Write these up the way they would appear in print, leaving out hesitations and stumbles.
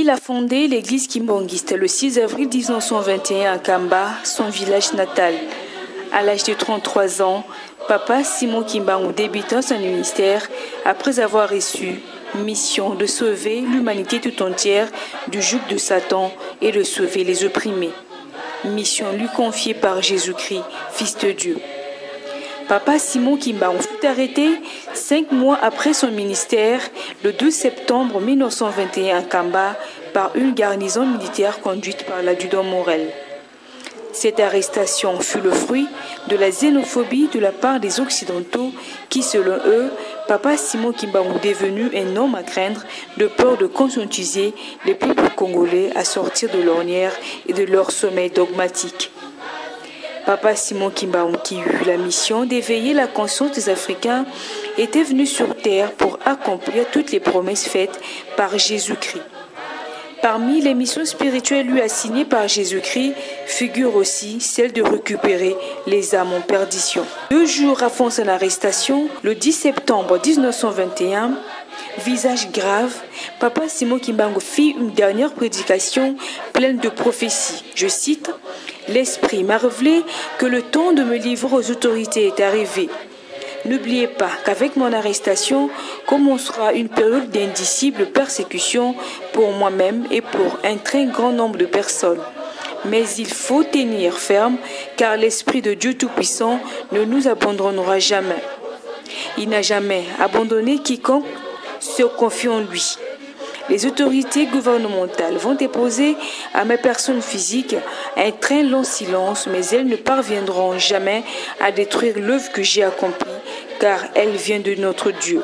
Il a fondé l'église kimbangiste le 6 avril 1921 à Kamba, son village natal. À l'âge de 33 ans, Papa Simon Kimbangu débuta son ministère après avoir reçu mission de sauver l'humanité tout entière du joug de Satan et de sauver les opprimés. Mission lui confiée par Jésus-Christ, Fils de Dieu. Papa Simon Kimbangu fut arrêté 5 mois après son ministère, le 12 septembre 1921 à Kamba, par une garnison militaire conduite par l'adjudant Morel. Cette arrestation fut le fruit de la xénophobie de la part des Occidentaux qui, selon eux, Papa Simon Kimbangu est devenu un homme à craindre de peur de conscientiser les peuples congolais à sortir de l'ornière et de leur sommeil dogmatique. Papa Simon Kimbangu, qui eut la mission d'éveiller la conscience des Africains, était venu sur terre pour accomplir toutes les promesses faites par Jésus-Christ. Parmi les missions spirituelles lui assignées par Jésus-Christ figure aussi celle de récupérer les âmes en perdition. 2 jours avant son arrestation, le 10 septembre 1921, visage grave, Papa Simon Kimbangu fit une dernière prédication pleine de prophéties. Je cite: « L'Esprit m'a révélé que le temps de me livrer aux autorités est arrivé. N'oubliez pas qu'avec mon arrestation commencera une période d'indicible persécution pour moi-même et pour un très grand nombre de personnes. Mais il faut tenir ferme car l'Esprit de Dieu Tout-Puissant ne nous abandonnera jamais. Il n'a jamais abandonné quiconque se confie en lui. Les autorités gouvernementales vont déposer à mes personnes physiques un très long silence, mais elles ne parviendront jamais à détruire l'œuvre que j'ai accomplie, car elle vient de notre Dieu.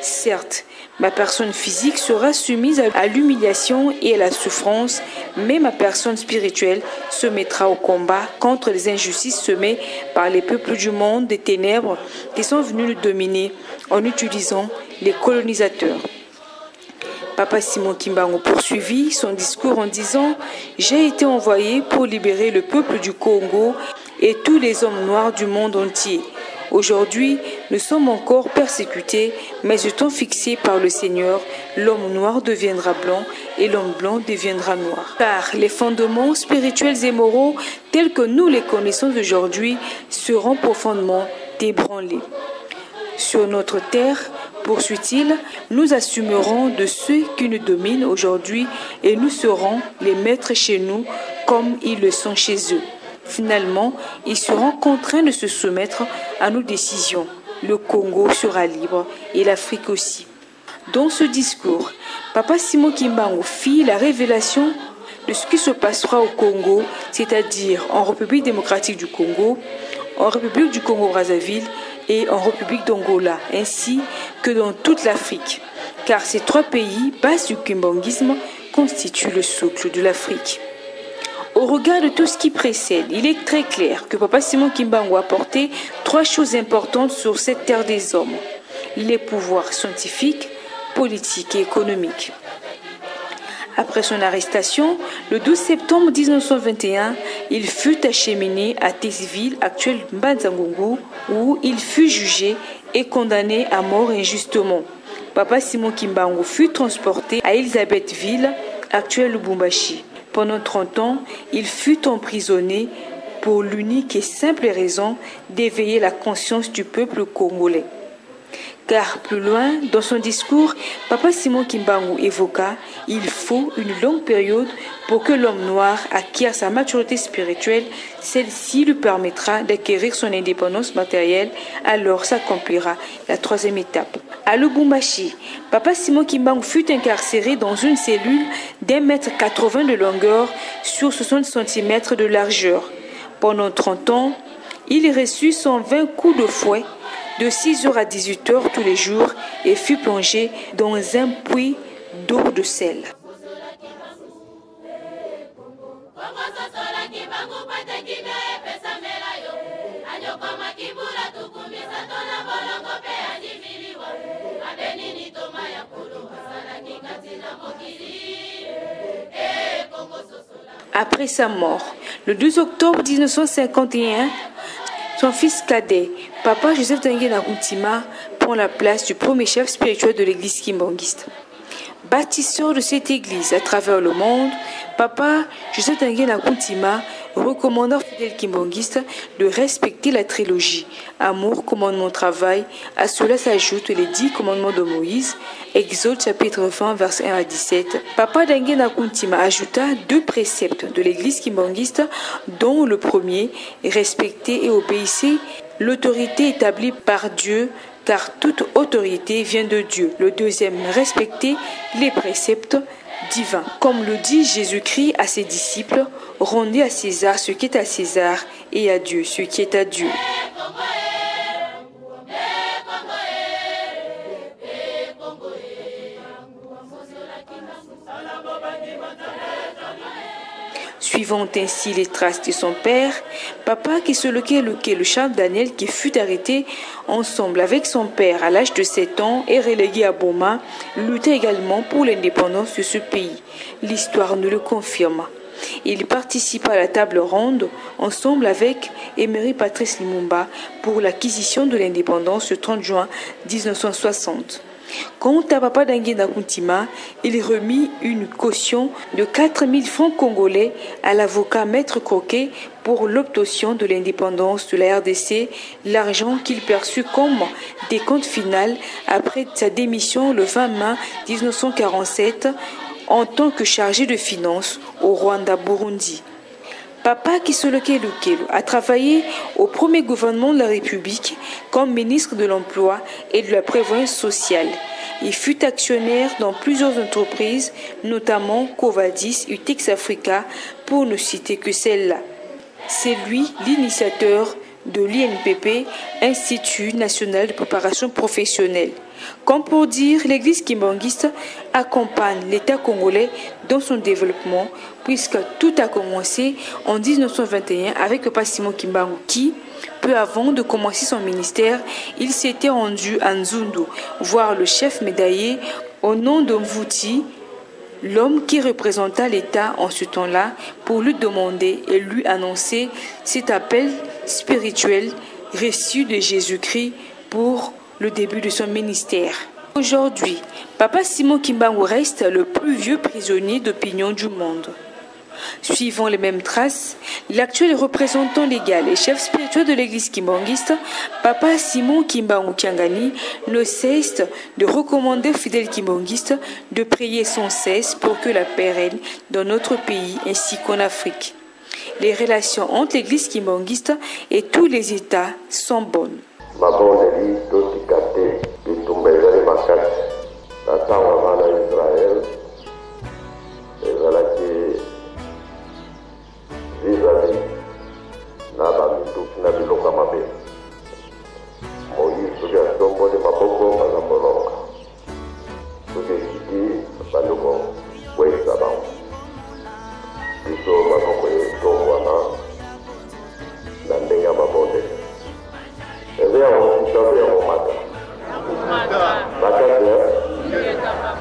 Certes, ma personne physique sera soumise à l'humiliation et à la souffrance, mais ma personne spirituelle se mettra au combat contre les injustices semées par les peuples du monde des ténèbres qui sont venus nous dominer en utilisant les colonisateurs. » Papa Simon Kimbangu poursuivit son discours en disant « J'ai été envoyé pour libérer le peuple du Congo et tous les hommes noirs du monde entier. Aujourd'hui, nous sommes encore persécutés, mais étant fixés par le Seigneur, l'homme noir deviendra blanc et l'homme blanc deviendra noir. Car les fondements spirituels et moraux tels que nous les connaissons aujourd'hui seront profondément ébranlés. Sur notre terre, poursuit-il, nous assumerons de ceux qui nous dominent aujourd'hui et nous serons les maîtres chez nous comme ils le sont chez eux. Finalement, ils seront contraints de se soumettre à nos décisions. Le Congo sera libre et l'Afrique aussi. » Dans ce discours, Papa Simon Kimbangu fit la révélation de ce qui se passera au Congo, c'est-à-dire en République démocratique du Congo, en République du Congo-Brazzaville et en République d'Angola, ainsi que dans toute l'Afrique, car ces 3 pays, base du kimbanguisme, constituent le socle de l'Afrique. Au regard de tout ce qui précède, il est très clair que Papa Simon Kimbangu a apporté 3 choses importantes sur cette terre des hommes: les pouvoirs scientifiques, politiques et économiques. Après son arrestation, le 12 septembre 1921, il fut acheminé à Tasseville, actuelle Mbanzangungu, où il fut jugé et condamné à mort injustement. Papa Simon Kimbangu fut transporté à Elisabethville, actuelle Lubumbashi. Pendant 30 ans, il fut emprisonné pour l'unique et simple raison d'éveiller la conscience du peuple congolais. Car plus loin, dans son discours, Papa Simon Kimbangu évoqua « Il faut une longue période pour que l'homme noir acquiert sa maturité spirituelle. Celle-ci lui permettra d'acquérir son indépendance matérielle, alors s'accomplira la 3e étape. » À Lubumbashi, Papa Simon Kimbangu fut incarcéré dans une cellule d'1,80 m de longueur sur 60 cm de largeur. Pendant 30 ans, il reçut 120 coups de fouet de 6h à 18h tous les jours et fut plongé dans un puits d'eau de sel. Après sa mort, le 12 octobre 1951, son fils cadet, Papa Joseph Tanguy Nkountima, prend la place du premier chef spirituel de l'église kimbanguiste. Bâtisseur de cette église à travers le monde, Papa Joseph Ndangena Kuntima recommanda aux fidèles kimbonguistes de respecter la trilogie Amour, commandement, travail. À cela s'ajoutent les 10 commandements de Moïse, Exode chapitre 20, versets 1 à 17. Papa Ndangena Kuntima ajouta 2 préceptes de l'église kimbonguiste, dont le premier, respecter et obéissez l'autorité établie par Dieu, car toute autorité vient de Dieu. Le deuxième, respecter les préceptes divins. Comme le dit Jésus-Christ à ses disciples, rendez à César ce qui est à César et à Dieu ce qui est à Dieu. Suivant ainsi les traces de son père, Papa Kisoloke le Charles Daniel, qui fut arrêté ensemble avec son père à l'âge de 7 ans et relégué à Boma, lutta également pour l'indépendance de ce pays. L'histoire nous le confirme. Il participa à la table ronde ensemble avec Emery Patrice Lumumba pour l'acquisition de l'indépendance le 30 juin 1960. Quant à Papa Ndangena Kuntima, il remit une caution de 4 000 francs congolais à l'avocat Maître Croquet pour l'obtention de l'indépendance de la RDC, l'argent qu'il perçut comme décompte final après sa démission le 20 mai 1947 en tant que chargé de finances au Rwanda-Burundi. Papa Kisoloke Lukelo a travaillé au premier gouvernement de la République comme ministre de l'Emploi et de la Prévoyance sociale. Il fut actionnaire dans plusieurs entreprises, notamment Covadis, Utex Africa, pour ne citer que celle-là. C'est lui l'initiateur de l'INPP, Institut national de préparation professionnelle. Comme pour dire, l'église kimbonguiste accompagne l'État congolais dans son développement, puisque tout a commencé en 1921 avec Papa Simon Kimbangu qui, peu avant de commencer son ministère, il s'était rendu à Nzundu, voir le chef médaillé au nom de Mvuti, l'homme qui représenta l'État en ce temps-là, pour lui demander et lui annoncer cet appel spirituel reçu de Jésus-Christ pour le début de son ministère. Aujourd'hui, Papa Simon Kimbangu reste le plus vieux prisonnier d'opinion du monde. Suivant les mêmes traces, l'actuel représentant légal et chef spirituel de l'église kimbonguiste, Papa Simon Kimbangu Kiangani, ne cesse de recommander aux fidèles kimbonguistes de prier sans cesse pour que la paix règne dans notre pays ainsi qu'en Afrique. Les relations entre l'église kimbonguiste et tous les États sont bonnes. Vis-à-vis na mituki na biloko ya mabe Moïse soki atomboli maboko bazambolonga soki ekiti bandeko kweyisa bango biso bakoko etongwana na ndenge ya mabonde eze yango kitabe ya komata makate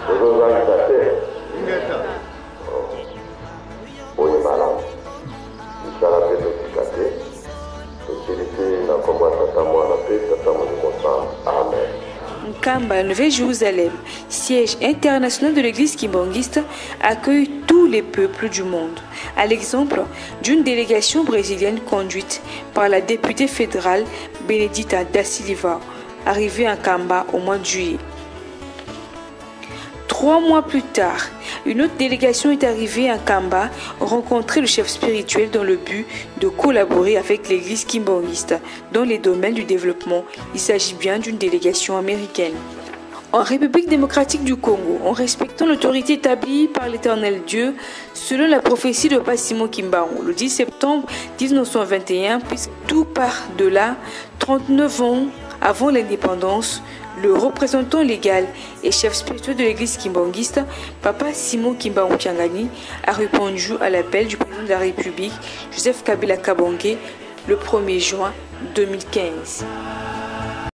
ozozangisa te oyo malamu Nkamba, la Nouvelle-Jérusalem, siège international de l'église kimbonguiste, accueille tous les peuples du monde, à l'exemple d'une délégation brésilienne conduite par la députée fédérale Benedita da Silva, arrivée à Nkamba au mois de juillet. 3 mois plus tard, une autre délégation est arrivée à Nkamba rencontrer le chef spirituel dans le but de collaborer avec l'église kimbonguiste dans les domaines du développement. Il s'agit bien d'une délégation américaine. En République démocratique du Congo, en respectant l'autorité établie par l'Éternel Dieu, selon la prophétie de Papa Simon Kimbangu, le 10 septembre 1921, puisque tout part de là, 39 ans avant l'indépendance, le représentant légal et chef spirituel de l'église kimbonguiste, Papa Simon Kimbangu Kiangani, a répondu à l'appel du président de la République, Joseph Kabila Kabange, le 1er juin 2015.